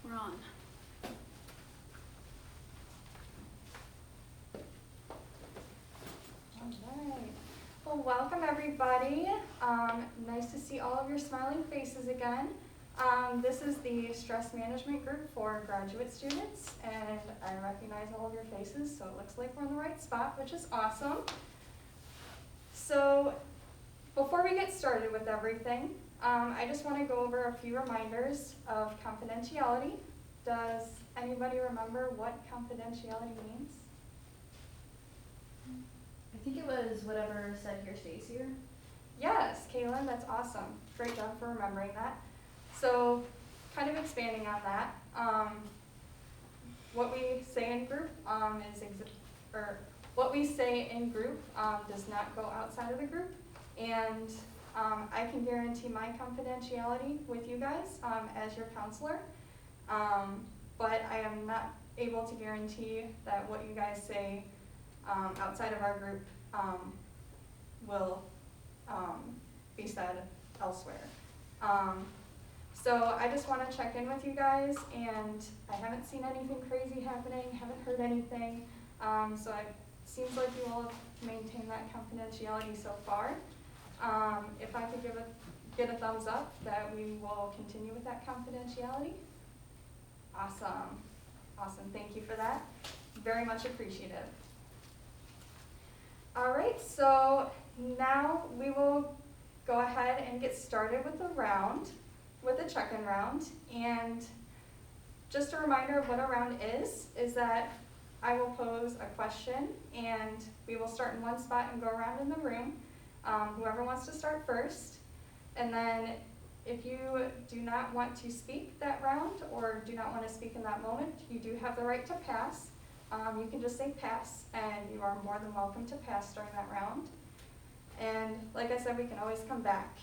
We're on. All right. Well, welcome everybody. Nice to see all of your smiling faces again. This is the stress management group for graduate students, and I recognize all of your faces, so it looks like we're in the right spot, which is awesome. So, before we get started with everything, I just want to go over a few reminders of confidentiality. Does anybody remember what confidentiality means? I think it was whatever said here stays here. Yes, Kaylin, that's awesome. Great job for remembering that. So, kind of expanding on that, what we say in group what we say in group does not go outside of the group, and I can guarantee my confidentiality with you guys as your counselor, but I am not able to guarantee that what you guys say outside of our group will be said elsewhere. So I just want to check in with you guys, and I haven't seen anything crazy happening, haven't heard anything, so it seems like you all have maintained that confidentiality so far. If I could get a thumbs up that we will continue with that confidentiality. Awesome, awesome, thank you for that. Very much appreciative. All right, so now we will go ahead and get started with the round, with the check-in round. And just a reminder of what a round is that I will pose a question, and we will start in one spot and go around in the room. Whoever wants to start first. And then if you do not want to speak that round or do not want to speak in that moment, you do have the right to pass. You can just say pass, and you are more than welcome to pass during that round. And like I said, we can always come back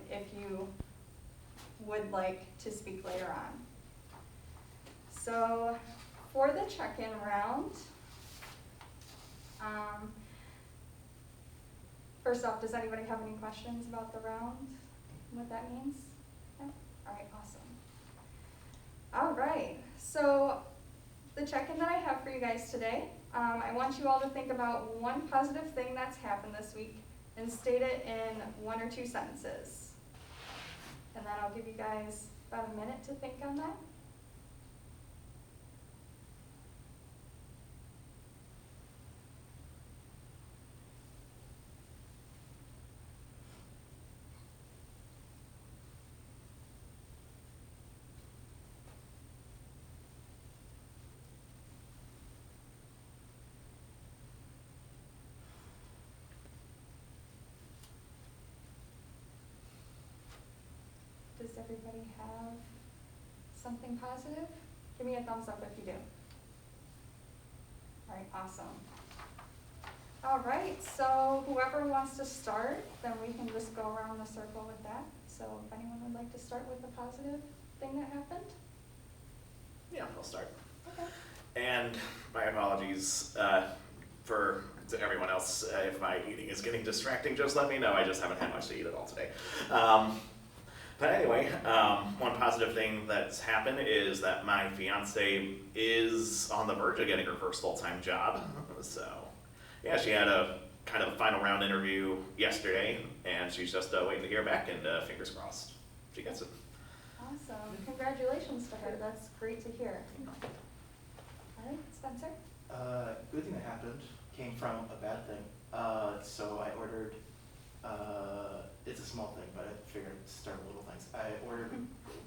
if you would like to speak later on. So for the check-in round, first off, does anybody have any questions about the round and what that means? No? All right, awesome. All right, so the check-in that I have for you guys today, I want you all to think about one positive thing that's happened this week and state it in 1 or 2 sentences. And then I'll give you guys about a minute to think on that. Does everybody have something positive? Give me a thumbs up if you do. All right, awesome. All right, so whoever wants to start, then we can just go around the circle with that. So if anyone would like to start with a positive thing that happened? Yeah, I'll start. Okay. And my apologies to everyone else. If my eating is getting distracting, just let me know. I just haven't had much to eat at all today. But anyway, one positive thing that's happened is that my fiance is on the verge of getting her first full-time job. So, yeah, she had a kind of final round interview yesterday, and she's just waiting to hear back, and fingers crossed she gets it. Awesome. Congratulations to her. That's great to hear. All right, Spencer? Good thing that happened came from a bad thing. So I ordered, it's a small thing, but I figured I'd start with little things. I ordered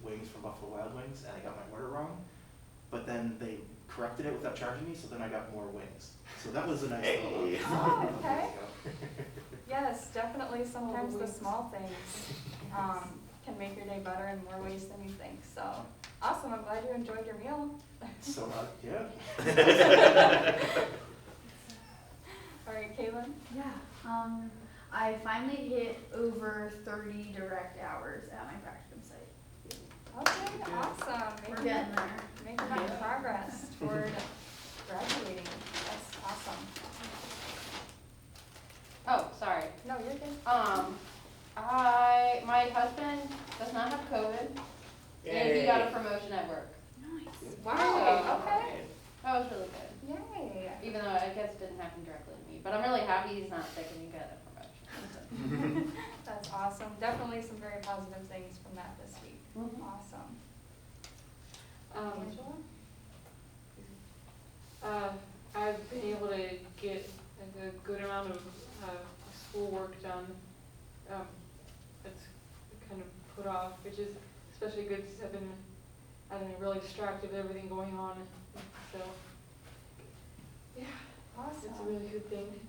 wings from Buffalo Wild Wings, and I got my order wrong, but then they corrected it without charging me, so then I got more wings. So that was a nice little Hey. Oh, okay. Yes, definitely sometimes the small things can make your day better in more ways than you think. So, awesome. I'm glad you enjoyed your meal. So, yeah. All right, Caitlin? Yeah. I finally hit over 30 direct hours at my practicum site. Okay, awesome. We're getting there. Making that progress toward graduating. That's awesome. Oh, sorry. No, you're good. My husband does not have COVID, and he got a promotion at work. Wow, okay. That was really good. Yay. Even though I guess it didn't happen directly to me, but I'm really happy he's not sick and he got a promotion. That's awesome. Definitely some very positive things from that this week. Mhm. Awesome. Angela? I've been able to get like a good amount of schoolwork done. That's kind of put off, which is especially good since I've been really distracted with everything going on. So, yeah, it's a Awesome. really good thing.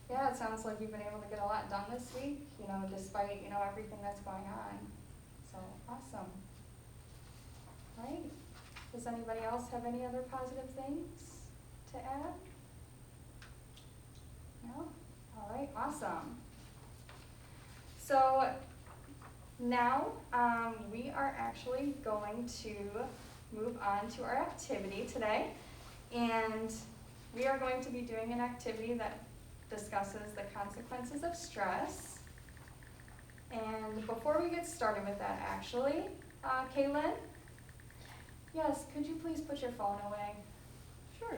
Yeah, it sounds like you've been able to get a lot done this week, you know, despite, you know, everything that's going on. So, awesome. Right. Does anybody else have any other positive things to add? No? All right, awesome. So now we are actually going to move on to our activity today. And we are going to be doing an activity that discusses the consequences of stress. And before we get started with that, actually, Kaylin, yes, could you please put your phone away? Sure.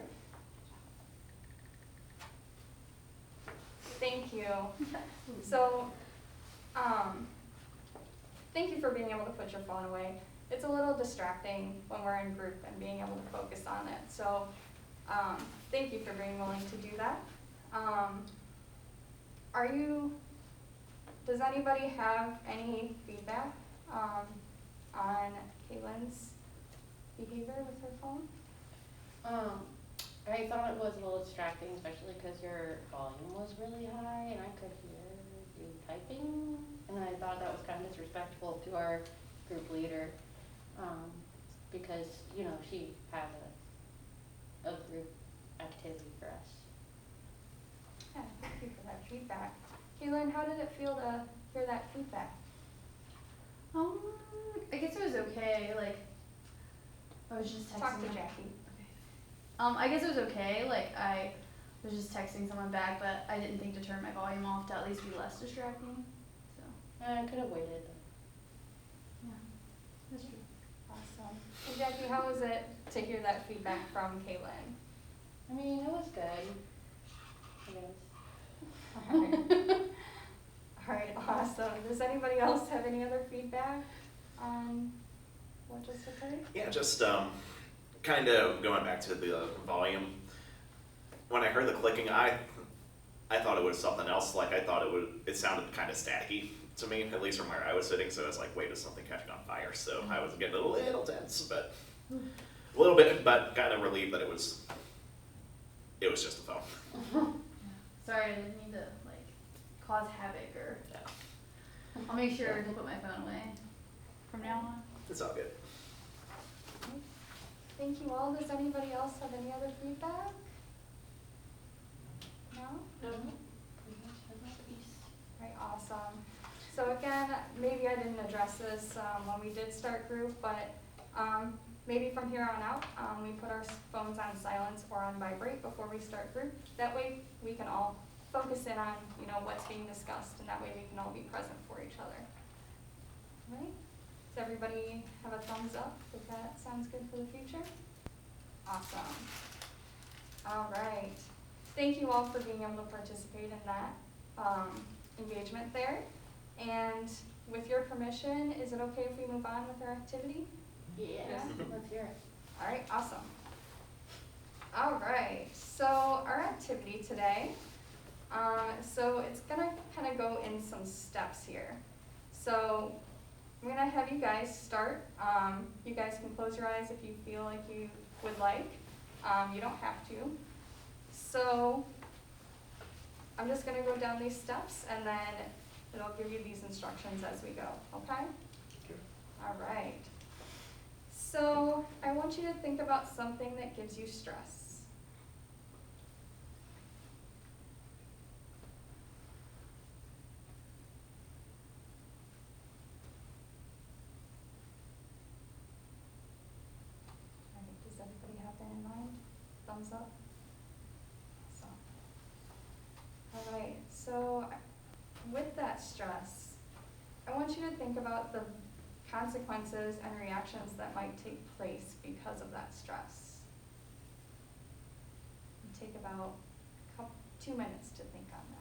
Thank you. So, thank you for being able to put your phone away. It's a little distracting when we're in group and being able to focus on it. So, thank you for being willing to do that. Does anybody have any feedback on Kaylin's behavior with her phone? I thought it was a little distracting, especially because your volume was really high and I could hear you typing. And I thought that was kind of disrespectful to our group leader, because, you know, she has a group activity for us. Yeah, thank you for that feedback. Kaylin, how did it feel to hear that feedback? I guess it was okay, like, I was just texting. Talk to them. Jackie. I guess it was okay, like, I was just texting someone back, but I didn't think to turn my volume off to at least be less distracting, so, I could have waited. yeah, that's true. Awesome. And Jackie, how was it to hear that feedback from Kaylin? I mean, it was good, I guess. All right, awesome. Does anybody else have any other feedback on what just occurred? Yeah, just kind of going back to the volume. When I heard the clicking, I thought it was something else. Like I thought it sounded kind of staticky to me, at least from where I was sitting. So I was like, wait, is something catching on fire? So I was getting a little tense, but a little bit, but kind of relieved that it was just a phone. Sorry, I didn't mean to, like, cause havoc, or, Yeah, I'll make sure to put my phone away from now on. it's all good. Thank you all. Does anybody else have any other feedback? No? No? Right, awesome. So again, maybe I didn't address this when we did start group, but maybe from here on out, we put our phones on silence or on vibrate before we start group. That way we can all focus in on, you know, what's being discussed, and that way we can all be present for each other. Right? Does everybody have a thumbs up if that sounds good for the future? Awesome. All right. Thank you all for being able to participate in that engagement there. And with your permission, is it okay if we move on with our activity? Yeah, let's hear it. All right, awesome. All right, so our activity today, so it's gonna kind of go in some steps here. So I'm gonna have you guys start. You guys can close your eyes if you feel like you would like. You don't have to. So I'm just gonna go down these steps and then it'll give you these instructions as we go, okay? Okay. All right. So I want you to think about something that gives you stress. All right, does everybody have that in mind? Thumbs up? Awesome. All right, so with that stress, I want you to think about the consequences and reactions that might take place because of that stress. Take about 2 minutes to think on that.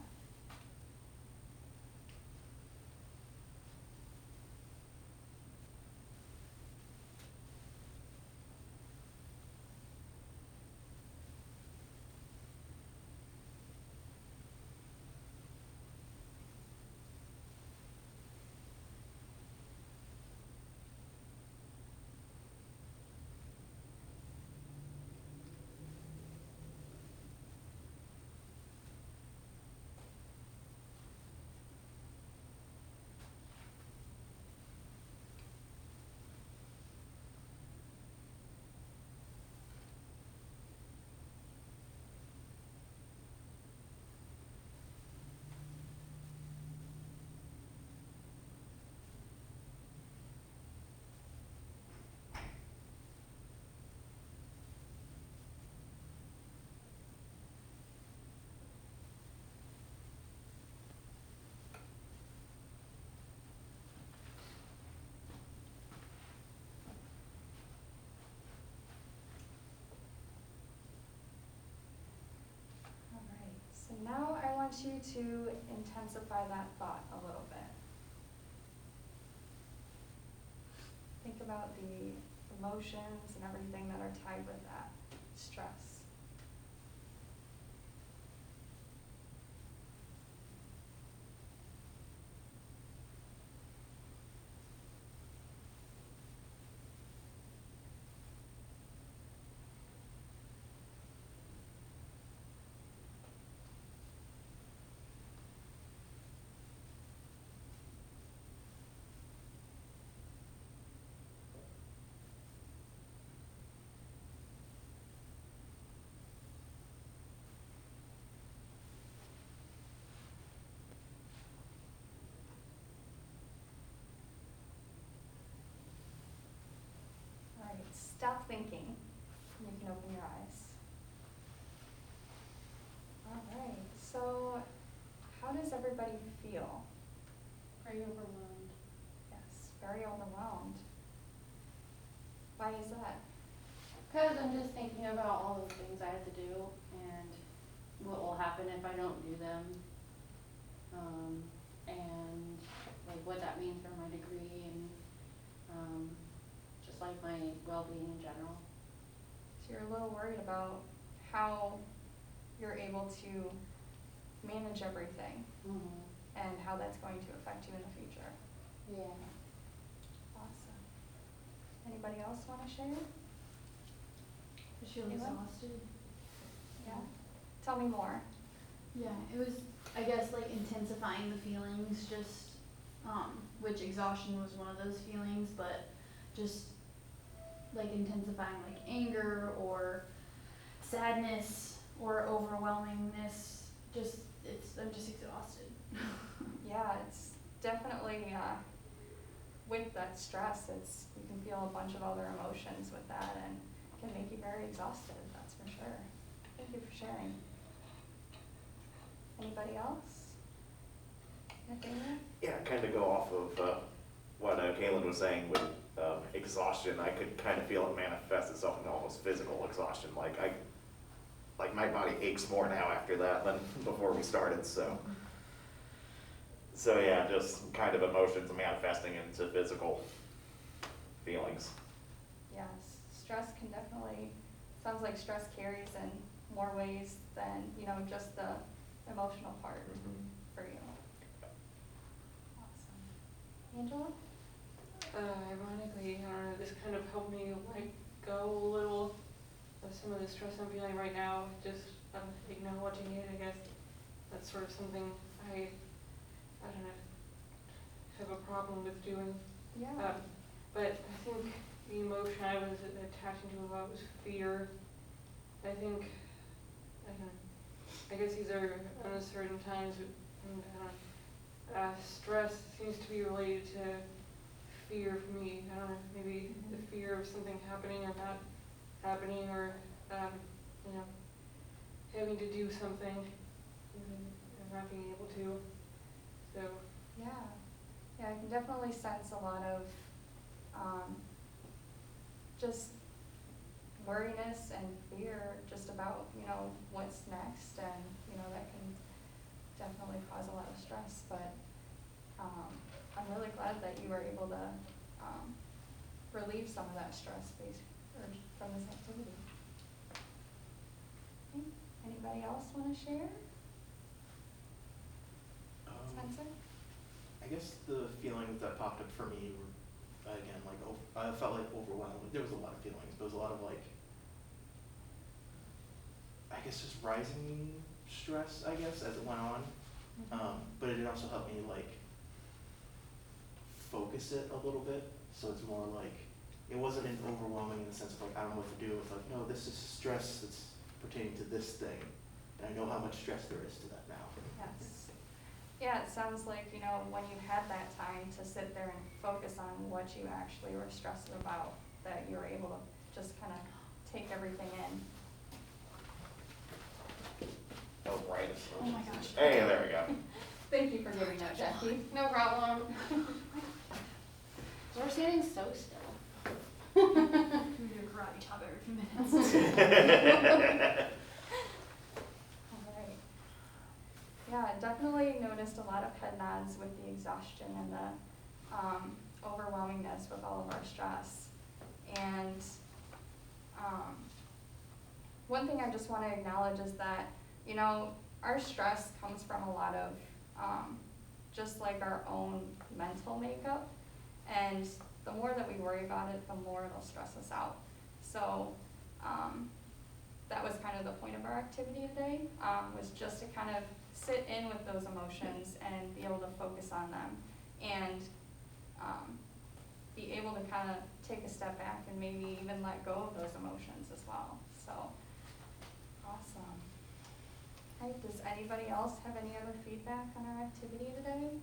So now I want you to intensify that thought a little bit. Think about the emotions and everything that are tied with that stress. All right, stop thinking. You can open your eyes. All right, so how does everybody feel? Are you overwhelmed? Yes, very overwhelmed. Why is that? Because I'm just thinking about all those things I have to do and what will happen if I don't do them. And like what that means for my degree and just like my well-being in general. So you're a little worried about how you're able to manage everything and how that's going to affect you in the future. Yeah. Awesome. Anybody else want to share? I feel Caitlin? exhausted. Yeah. Tell me more. Yeah, it was, I guess, like intensifying the feelings, just, which exhaustion was one of those feelings, but just like intensifying like anger or sadness or overwhelmingness. Just, I'm just exhausted. Yeah, it's definitely, with that stress, you can feel a bunch of other emotions with that and it can make you very exhausted, that's for sure. Thank you for sharing. Anybody else? Nathaniel? Yeah, kind of go off of what Kaylin was saying with exhaustion. I could kind of feel it manifest itself in almost physical exhaustion. Like my body aches more now after that than before we started. So yeah, just kind of emotions manifesting into physical feelings. Yes, stress can definitely, sounds like stress carries in more ways than, just the emotional part for you. Awesome. Angela? Ironically, this kind of helped me let go a little of some of the stress I'm feeling right now, just acknowledging it. I guess that's sort of something I don't know, have a problem with doing. Yeah. But I think the emotion I was attaching to a lot was fear. I think, I guess these are uncertain times, and stress seems to be related to fear for me. I don't know, maybe the fear of something happening or not happening, or having to do something and not being able to. So Yeah, I can definitely sense a lot of just worriness and fear just about, you know, what's next, and, you know, that can definitely cause a lot of stress, but, I'm really glad that you were able to, relieve some of that stress from this activity. Okay. Anybody else wanna share? Spencer? I guess the feelings that popped up for me were, again, like, I felt like overwhelmed. There was a lot of feelings, but it was a lot of like, I guess just rising stress, I guess, as it went on. But it did also help me like focus it a little bit. So it's more like, it wasn't an overwhelming in the sense of like, I don't know what to do. It's like, no, this is stress that's pertaining to this thing. And I know how much stress there is to that now. Yes. Yeah, it sounds like, you know, when you had that time to sit there and focus on what you actually were stressed about, that you were able to just kind of take everything in. Oh, right. Oh my gosh. Hey, there we go. Thank you for giving that, Jackie. No problem. We're standing so still. We do a karate chop every few minutes. All right. Yeah, I definitely noticed a lot of head nods with the exhaustion and the overwhelmingness with all of our stress. And one thing I just want to acknowledge is that, you know, our stress comes from a lot of just like our own mental makeup. And the more that we worry about it, the more it'll stress us out. So that was kind of the point of our activity today, was just to kind of sit in with those emotions and be able to focus on them, and be able to kind of take a step back and maybe even let go of those emotions as well. So, awesome. Okay, does anybody else have any other feedback on our activity today?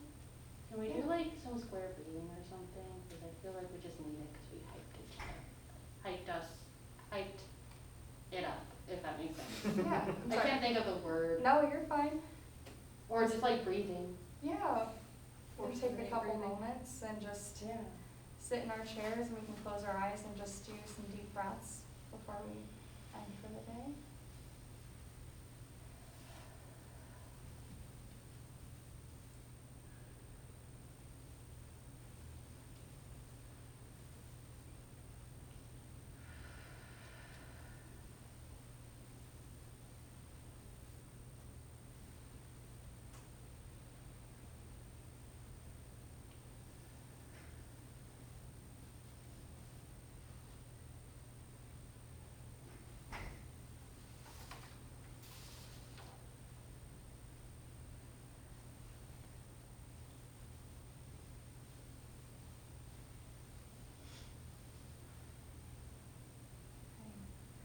Can we do like some square breathing or something? Because I feel like we just need it because we hyped it up, if that makes sense. Yeah. I'm I sorry. can't think of the word. No, you're fine. Or just like breathing. Yeah. We'll take a Forcing couple breathing. moments and just Yeah. sit in our chairs, and we can close our eyes and just do some deep breaths before we end for the day.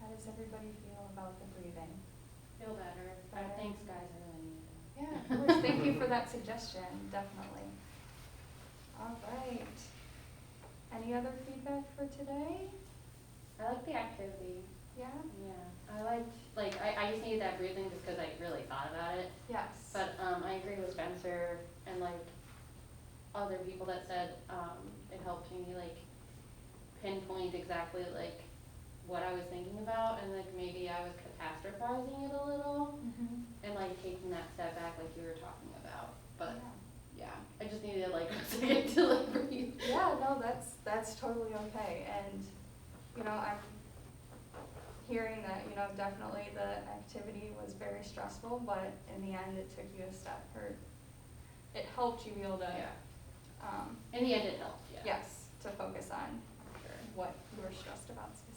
How does everybody feel about the breathing? Feel better. Better. Thanks, guys. I really need it. Yeah, of course. Thank you for that suggestion, definitely. All right. Any other feedback for today? I like the activity. Yeah? Yeah. I liked, like, I just needed that breathing just because I really thought about it. Yes. But I agree with Spencer and like other people that said it helped me like pinpoint exactly like what I was thinking about, and like maybe I was catastrophizing it a little Mhm. and like taking that step back like you were talking about. But Yeah. yeah, I just needed like a second to like breathe. Yeah, no, that's totally okay. And, you know, I'm hearing that, you know, definitely the activity was very stressful, but in the end it took you a step, or it helped you be able to, Yeah. In the end, it helped. Yeah. yes, to focus on Sure. what you were stressed about. So